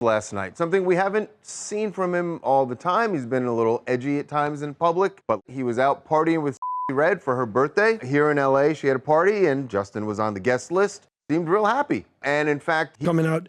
last night. Something we haven't seen from him all the time. He's been a little edgy at times in public, but he was out partying with Red for her birthday. Here in LA, she had a party and Justin was on the guest list. Seemed real happy. And in fact, coming out.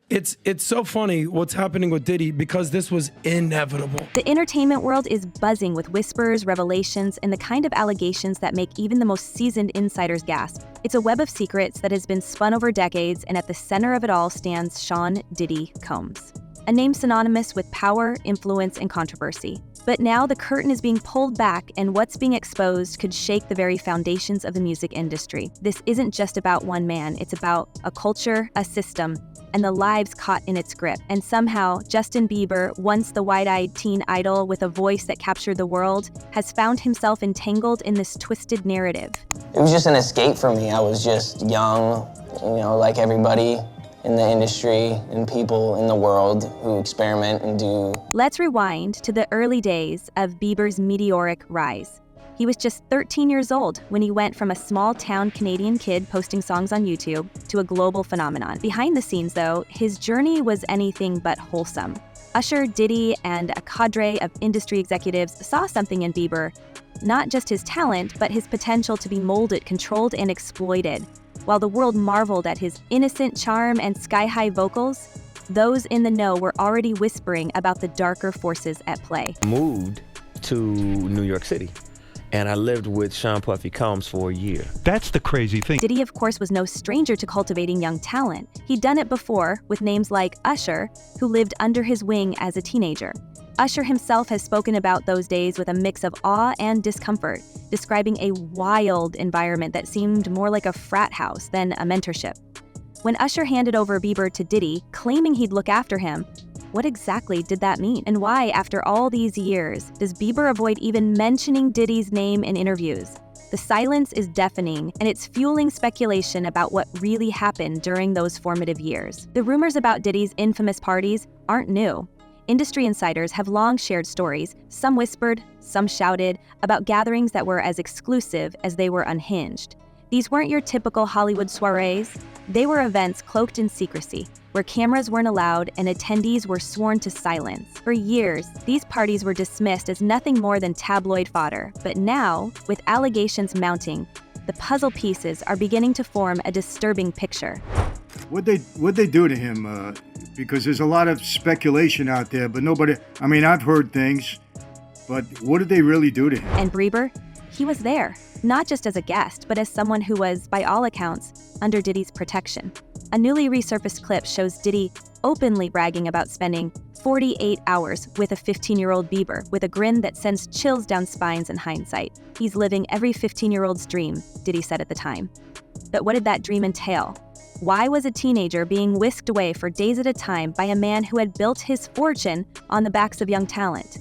It's so funny what's happening with Diddy because this was inevitable. The entertainment world is buzzing with whispers, revelations, and the kind of allegations that make even the most seasoned insiders gasp. It's a web of secrets that has been spun over decades, and at the center of it all stands Sean Diddy Combs, a name synonymous with power, influence, and controversy. But now the curtain is being pulled back, and what's being exposed could shake the very foundations of the music industry. This isn't just about one man, it's about a culture, a system, and the lives caught in its grip. And somehow, Justin Bieber, once the wide-eyed teen idol with a voice that captured the world, has found himself entangled in this twisted narrative. It was just an escape for me. I was just young, like everybody in the industry and people in the world who experiment and do. Let's rewind to the early days of Bieber's meteoric rise. He was just 13 years old when he went from a small-town Canadian kid posting songs on YouTube to a global phenomenon. Behind the scenes, though, his journey was anything but wholesome. Usher, Diddy, and a cadre of industry executives saw something in Bieber, not just his talent, but his potential to be molded, controlled, and exploited. While the world marveled at his innocent charm and sky-high vocals, those in the know were already whispering about the darker forces at play. Moved to New York City, and I lived with Sean Puffy Combs for a year. That's the crazy thing. Diddy, of course, was no stranger to cultivating young talent. He'd done it before with names like Usher, who lived under his wing as a teenager. Usher himself has spoken about those days with a mix of awe and discomfort, describing a wild environment that seemed more like a frat house than a mentorship. When Usher handed over Bieber to Diddy, claiming he'd look after him, what exactly did that mean? And why, after all these years, does Bieber avoid even mentioning Diddy's name in interviews? The silence is deafening, and it's fueling speculation about what really happened during those formative years. The rumors about Diddy's infamous parties aren't new. Industry insiders have long shared stories, some whispered, some shouted, about gatherings that were as exclusive as they were unhinged. These weren't your typical Hollywood soirees. They were events cloaked in secrecy, where cameras weren't allowed and attendees were sworn to silence. For years, these parties were dismissed as nothing more than tabloid fodder. But now, with allegations mounting, the puzzle pieces are beginning to form a disturbing picture. What'd they do to him? Because there's a lot of speculation out there, but nobody, I've heard things, but what did they really do to him? And Bieber, he was there, not just as a guest, but as someone who was, by all accounts, under Diddy's protection. A newly resurfaced clip shows Diddy openly bragging about spending 48 hours with a 15-year-old Bieber, with a grin that sends chills down spines in hindsight. He's living every 15-year-old's dream, Diddy said at the time. But what did that dream entail? Why was a teenager being whisked away for days at a time by a man who had built his fortune on the backs of young talent?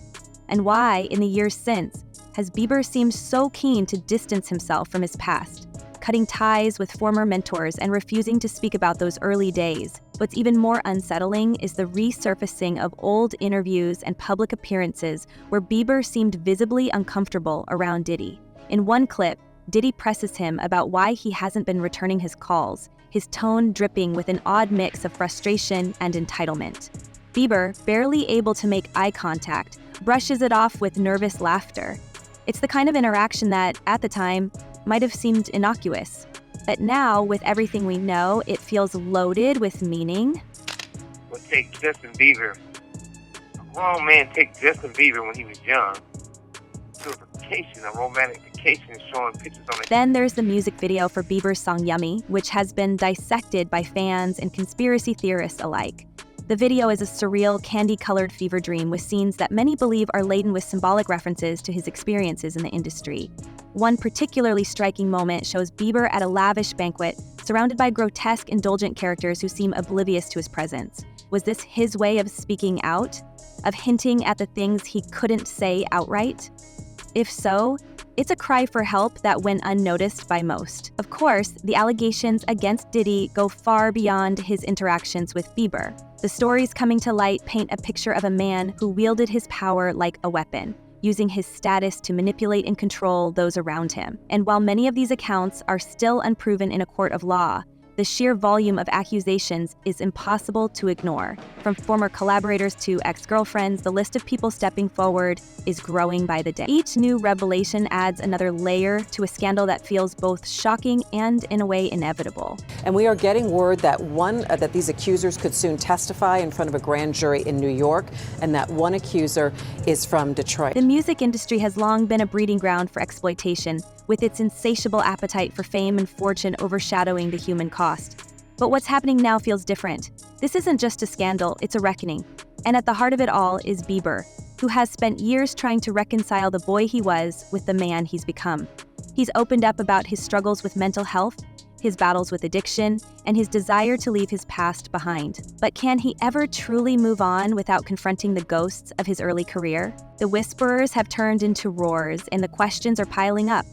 And why, in the years since, has Bieber seemed so keen to distance himself from his past, cutting ties with former mentors and refusing to speak about those early days? What's even more unsettling is the resurfacing of old interviews and public appearances where Bieber seemed visibly uncomfortable around Diddy. In one clip, Diddy presses him about why he hasn't been returning his calls, his tone dripping with an odd mix of frustration and entitlement. Bieber, barely able to make eye contact, brushes it off with nervous laughter. It's the kind of interaction that, at the time, might have seemed innocuous. But now, with everything we know, it feels loaded with meaning. We'll take Justin Bieber. A grown man take Justin Bieber when he was young to a vacation, a romantic vacation, showing pictures on it. Then there's the music video for Bieber's song Yummy, which has been dissected by fans and conspiracy theorists alike. The video is a surreal, candy-colored fever dream with scenes that many believe are laden with symbolic references to his experiences in the industry. One particularly striking moment shows Bieber at a lavish banquet, surrounded by grotesque, indulgent characters who seem oblivious to his presence. Was this his way of speaking out? Of hinting at the things he couldn't say outright? If so, it's a cry for help that went unnoticed by most. Of course, the allegations against Diddy go far beyond his interactions with Bieber. The stories coming to light paint a picture of a man who wielded his power like a weapon, using his status to manipulate and control those around him. And while many of these accounts are still unproven in a court of law, The sheer volume of accusations is impossible to ignore. From former collaborators to ex-girlfriends, the list of people stepping forward is growing by the day. Each new revelation adds another layer to a scandal that feels both shocking and, in a way, inevitable. And we are getting word that that these accusers could soon testify in front of a grand jury in New York, and that one accuser is from Detroit. The music industry has long been a breeding ground for exploitation, with its insatiable appetite for fame and fortune overshadowing the human cost. But what's happening now feels different. This isn't just a scandal, it's a reckoning. And at the heart of it all is Bieber, who has spent years trying to reconcile the boy he was with the man he's become. He's opened up about his struggles with mental health, his battles with addiction, and his desire to leave his past behind. But can he ever truly move on without confronting the ghosts of his early career? The whisperers have turned into roars, and the questions are piling up.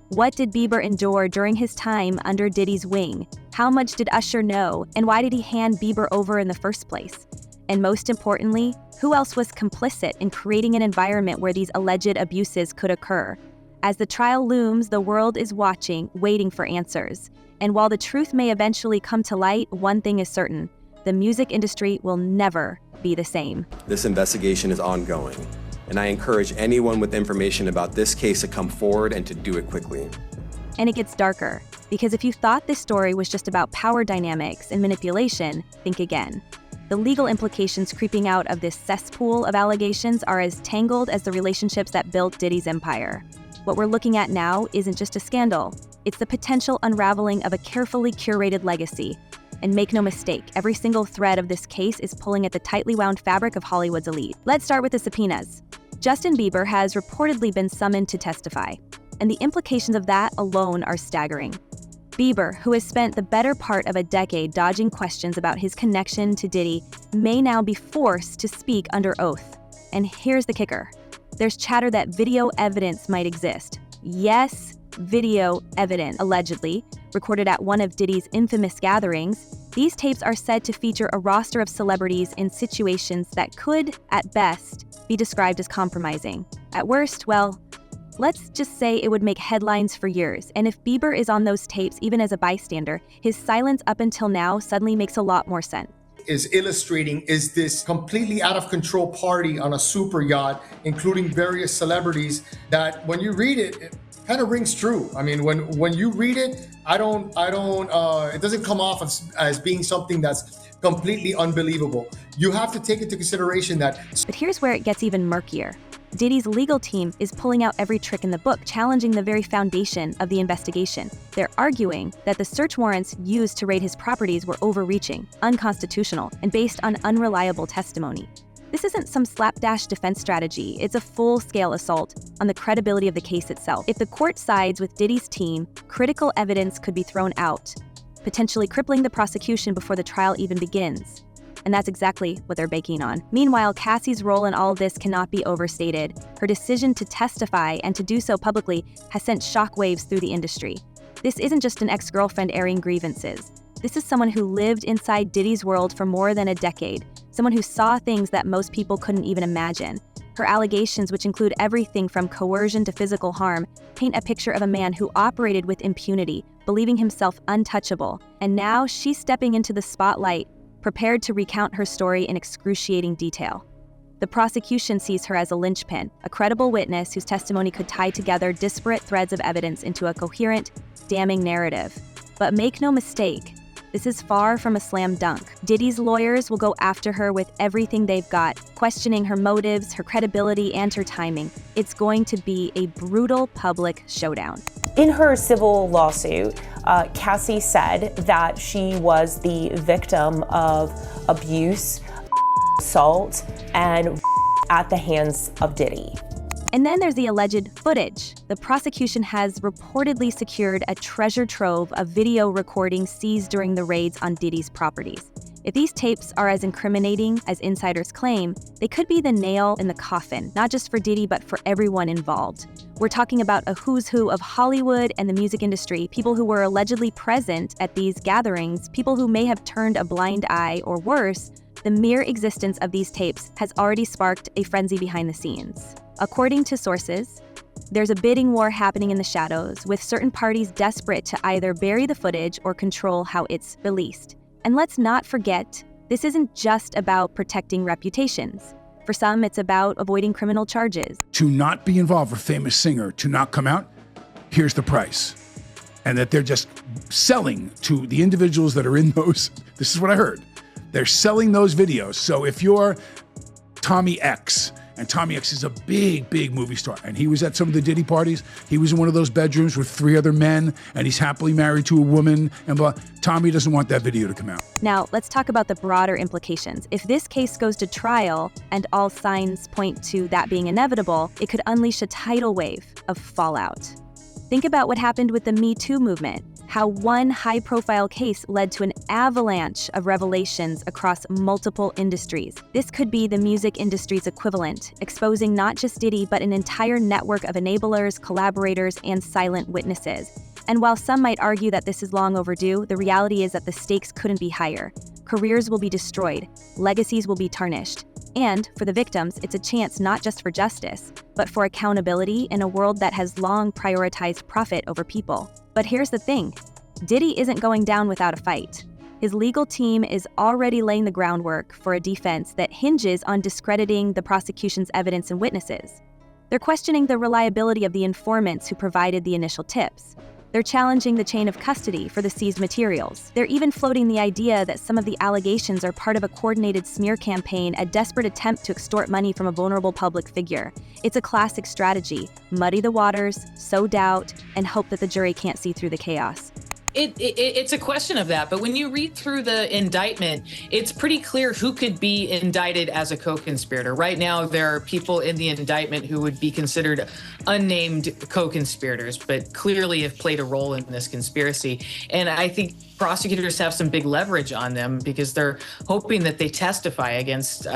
What did Bieber endure during his time under Diddy's wing? How much did Usher know? And why did he hand Bieber over in the first place? And most importantly, who else was complicit in creating an environment where these alleged abuses could occur? As the trial looms, the world is watching, waiting for answers. And while the truth may eventually come to light, one thing is certain: the music industry will never be the same. This investigation is ongoing, and I encourage anyone with information about this case to come forward and to do it quickly. And it gets darker, because if you thought this story was just about power dynamics and manipulation, think again. The legal implications creeping out of this cesspool of allegations are as tangled as the relationships that built Diddy's empire. What we're looking at now isn't just a scandal, it's the potential unraveling of a carefully curated legacy. And make no mistake, every single thread of this case is pulling at the tightly wound fabric of Hollywood's elite. Let's start with the subpoenas. Justin Bieber has reportedly been summoned to testify, and the implications of that alone are staggering. Bieber, who has spent the better part of a decade dodging questions about his connection to Diddy, may now be forced to speak under oath. And here's the kicker. There's chatter that video evidence might exist. Yes, video evidence, allegedly, recorded at one of Diddy's infamous gatherings. These tapes are said to feature a roster of celebrities in situations that could, at best, be described as compromising. At worst, well, let's just say it would make headlines for years. And if Bieber is on those tapes, even as a bystander, his silence up until now suddenly makes a lot more sense. Is illustrating is this completely out of control party on a super yacht, including various celebrities, that when you read it, it kind of rings true. I mean, when you read it, it doesn't come off as being something that's completely unbelievable. You have to take into consideration that. But here's where it gets even murkier. Diddy's legal team is pulling out every trick in the book, challenging the very foundation of the investigation. They're arguing that the search warrants used to raid his properties were overreaching, unconstitutional, and based on unreliable testimony. This isn't some slapdash defense strategy, it's a full-scale assault on the credibility of the case itself. If the court sides with Diddy's team, critical evidence could be thrown out, potentially crippling the prosecution before the trial even begins. And that's exactly what they're banking on. Meanwhile, Cassie's role in all of this cannot be overstated. Her decision to testify and to do so publicly has sent shockwaves through the industry. This isn't just an ex-girlfriend airing grievances. This is someone who lived inside Diddy's world for more than a decade, someone who saw things that most people couldn't even imagine. Her allegations, which include everything from coercion to physical harm, paint a picture of a man who operated with impunity, believing himself untouchable. And now she's stepping into the spotlight, prepared to recount her story in excruciating detail. The prosecution sees her as a linchpin, a credible witness whose testimony could tie together disparate threads of evidence into a coherent, damning narrative. But make no mistake, this is far from a slam dunk. Diddy's lawyers will go after her with everything they've got, questioning her motives, her credibility, and her timing. It's going to be a brutal public showdown. In her civil lawsuit, Cassie said that she was the victim of abuse, assault, and at the hands of Diddy. And then there's the alleged footage. The prosecution has reportedly secured a treasure trove of video recordings seized during the raids on Diddy's properties. If these tapes are as incriminating as insiders claim, they could be the nail in the coffin, not just for Diddy, but for everyone involved. We're talking about a who's who of Hollywood and the music industry, people who were allegedly present at these gatherings, people who may have turned a blind eye, or worse, the mere existence of these tapes has already sparked a frenzy behind the scenes. According to sources, There's a bidding war happening in the shadows, with certain parties desperate to either bury the footage or control how it's released. And let's not forget, this isn't just about protecting reputations. For some, it's about avoiding criminal charges. To not be involved with a famous singer, to not come out, here's the price. And that they're just selling to the individuals that are in those, this is what I heard, they're selling those videos. So if you're Tommy X, and Tommy X is a big, big movie star, and he was at some of the Diddy parties, he was in one of those bedrooms with 3 other men, and he's happily married to a woman, and blah. Tommy doesn't want that video to come out. Now, let's talk about the broader implications. If this case goes to trial, and all signs point to that being inevitable, it could unleash a tidal wave of fallout. Think about what happened with the Me Too movement, how one high-profile case led to an avalanche of revelations across multiple industries. This could be the music industry's equivalent, exposing not just Diddy, but an entire network of enablers, collaborators, and silent witnesses. And while some might argue that this is long overdue, the reality is that the stakes couldn't be higher. Careers will be destroyed, legacies will be tarnished, and for the victims, it's a chance not just for justice, but for accountability in a world that has long prioritized profit over people. But here's the thing, Diddy isn't going down without a fight. His legal team is already laying the groundwork for a defense that hinges on discrediting the prosecution's evidence and witnesses. They're questioning the reliability of the informants who provided the initial tips. They're challenging the chain of custody for the seized materials. They're even floating the idea that some of the allegations are part of a coordinated smear campaign, a desperate attempt to extort money from a vulnerable public figure. It's a classic strategy: muddy the waters, sow doubt, and hope that the jury can't see through the chaos. It's a question of that, but when you read through the indictment, it's pretty clear who could be indicted as a co-conspirator. Right now, there are people in the indictment who would be considered unnamed co-conspirators, but clearly have played a role in this conspiracy. And I think prosecutors have some big leverage on them because they're hoping that they testify against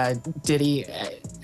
Diddy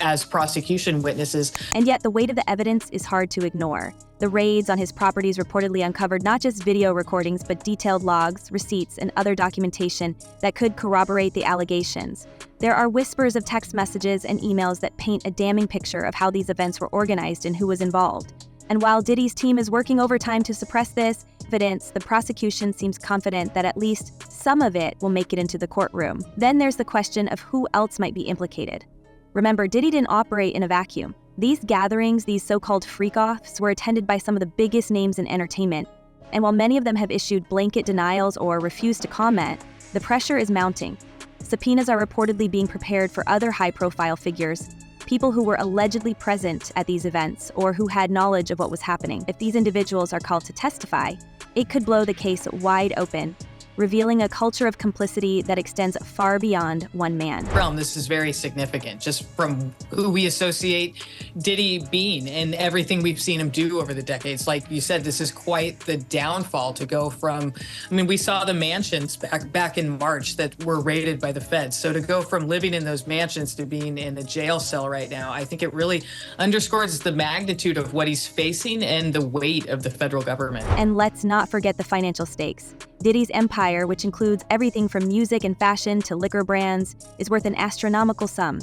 as prosecution witnesses. And yet the weight of the evidence is hard to ignore. The raids on his properties reportedly uncovered not just video recordings, but detailed logs, receipts, and other documentation that could corroborate the allegations. There are whispers of text messages and emails that paint a damning picture of how these events were organized and who was involved. And while Diddy's team is working overtime to suppress this evidence, the prosecution seems confident that at least some of it will make it into the courtroom. Then there's the question of who else might be implicated. Remember, Diddy didn't operate in a vacuum. These gatherings, these so-called freak-offs, were attended by some of the biggest names in entertainment. And while many of them have issued blanket denials or refused to comment, the pressure is mounting. Subpoenas are reportedly being prepared for other high-profile figures, people who were allegedly present at these events or who had knowledge of what was happening. If these individuals are called to testify, it could blow the case wide open, revealing a culture of complicity that extends far beyond one man. This is very significant, just from who we associate Diddy being and everything we've seen him do over the decades. Like you said, this is quite the downfall to go from, we saw the mansions back in March that were raided by the feds. So to go from living in those mansions to being in a jail cell right now, I think it really underscores the magnitude of what he's facing and the weight of the federal government. And let's not forget the financial stakes. Diddy's empire, which includes everything from music and fashion to liquor brands, is worth an astronomical sum.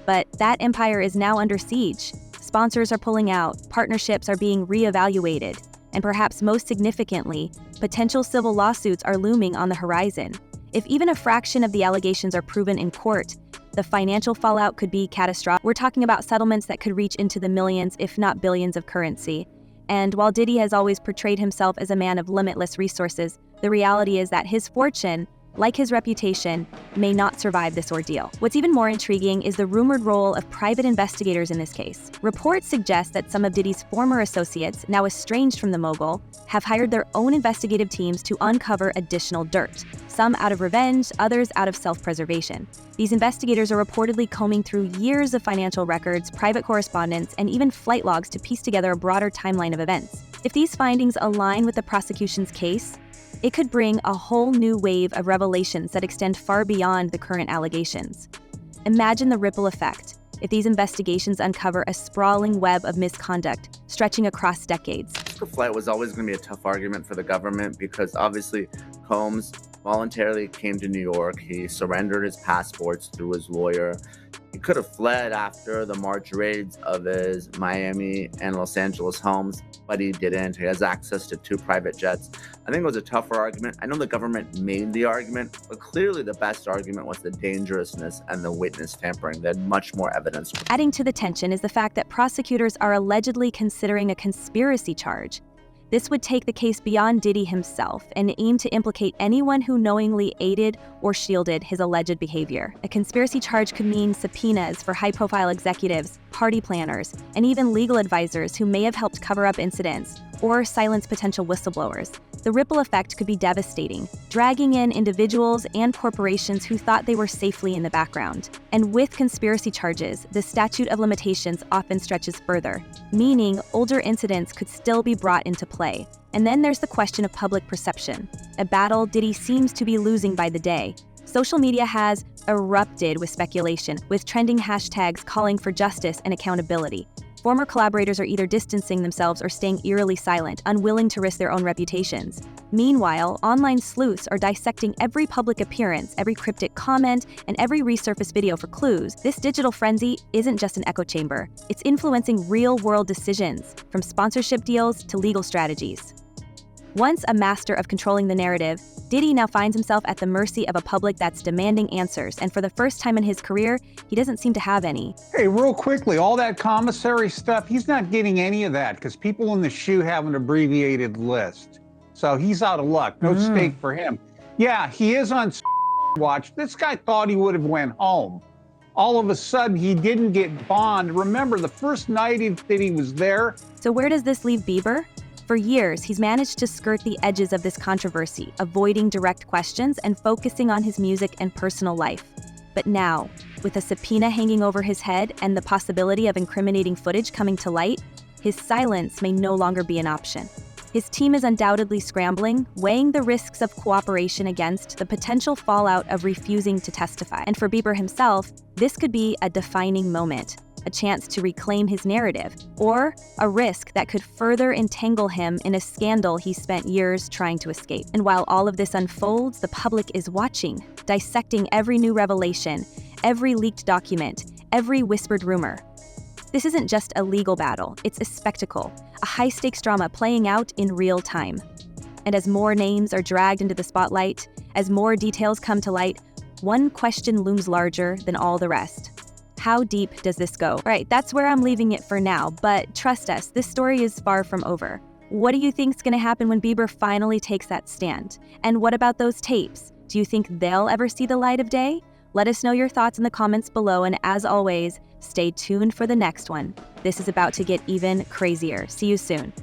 But that empire is now under siege. Sponsors are pulling out, partnerships are being reevaluated, and perhaps most significantly, potential civil lawsuits are looming on the horizon. If even a fraction of the allegations are proven in court, the financial fallout could be catastrophic. We're talking about settlements that could reach into the millions, if not billions of currency. And while Diddy has always portrayed himself as a man of limitless resources, the reality is that his fortune, like his reputation, may not survive this ordeal. What's even more intriguing is the rumored role of private investigators in this case. Reports suggest that some of Diddy's former associates, now estranged from the mogul, have hired their own investigative teams to uncover additional dirt, some out of revenge, others out of self-preservation. These investigators are reportedly combing through years of financial records, private correspondence, and even flight logs to piece together a broader timeline of events. If these findings align with the prosecution's case, it could bring a whole new wave of revelations that extend far beyond the current allegations. Imagine the ripple effect if these investigations uncover a sprawling web of misconduct stretching across decades. The flight was always going to be a tough argument for the government because obviously Combs voluntarily came to New York. He surrendered his passports through his lawyer. He could have fled after the March raids of his Miami and Los Angeles homes, but he didn't. He has access to 2 private jets. I think it was a tougher argument. I know the government made the argument, but clearly the best argument was the dangerousness and the witness tampering. They had much more evidence. Adding to the tension is the fact that prosecutors are allegedly considering a conspiracy charge. This would take the case beyond Diddy himself and aim to implicate anyone who knowingly aided or shielded his alleged behavior. A conspiracy charge could mean subpoenas for high-profile executives, party planners, and even legal advisors who may have helped cover up incidents or silence potential whistleblowers. The ripple effect could be devastating, dragging in individuals and corporations who thought they were safely in the background. And with conspiracy charges, the statute of limitations often stretches further, meaning older incidents could still be brought into play. And then there's the question of public perception, a battle Diddy seems to be losing by the day. Social media has erupted with speculation, with trending hashtags calling for justice and accountability. Former collaborators are either distancing themselves or staying eerily silent, unwilling to risk their own reputations. Meanwhile, online sleuths are dissecting every public appearance, every cryptic comment, and every resurfaced video for clues. This digital frenzy isn't just an echo chamber. It's influencing real-world decisions, from sponsorship deals to legal strategies. Once a master of controlling the narrative, Diddy now finds himself at the mercy of a public that's demanding answers, and for the first time in his career, he doesn't seem to have any. Hey, real quickly, all that commissary stuff, he's not getting any of that because people in the shoe have an abbreviated list. So he's out of luck. No stake for him. Yeah, he is on watch. This guy thought he would have went home. All of a sudden, he didn't get bond. Remember, the first night that he was there. So where does this leave Bieber? For years, he's managed to skirt the edges of this controversy, avoiding direct questions and focusing on his music and personal life. But now, with a subpoena hanging over his head and the possibility of incriminating footage coming to light, his silence may no longer be an option. His team is undoubtedly scrambling, weighing the risks of cooperation against the potential fallout of refusing to testify. And for Bieber himself, this could be a defining moment, a chance to reclaim his narrative, or a risk that could further entangle him in a scandal he spent years trying to escape. And while all of this unfolds, the public is watching, dissecting every new revelation, every leaked document, every whispered rumor. This isn't just a legal battle, it's a spectacle, a high-stakes drama playing out in real time. And as more names are dragged into the spotlight, as more details come to light, one question looms larger than all the rest. How deep does this go? Right, that's where I'm leaving it for now, but trust us, this story is far from over. What do you think's gonna happen when Bieber finally takes that stand? And what about those tapes? Do you think they'll ever see the light of day? Let us know your thoughts in the comments below, and as always, stay tuned for the next one. This is about to get even crazier. See you soon.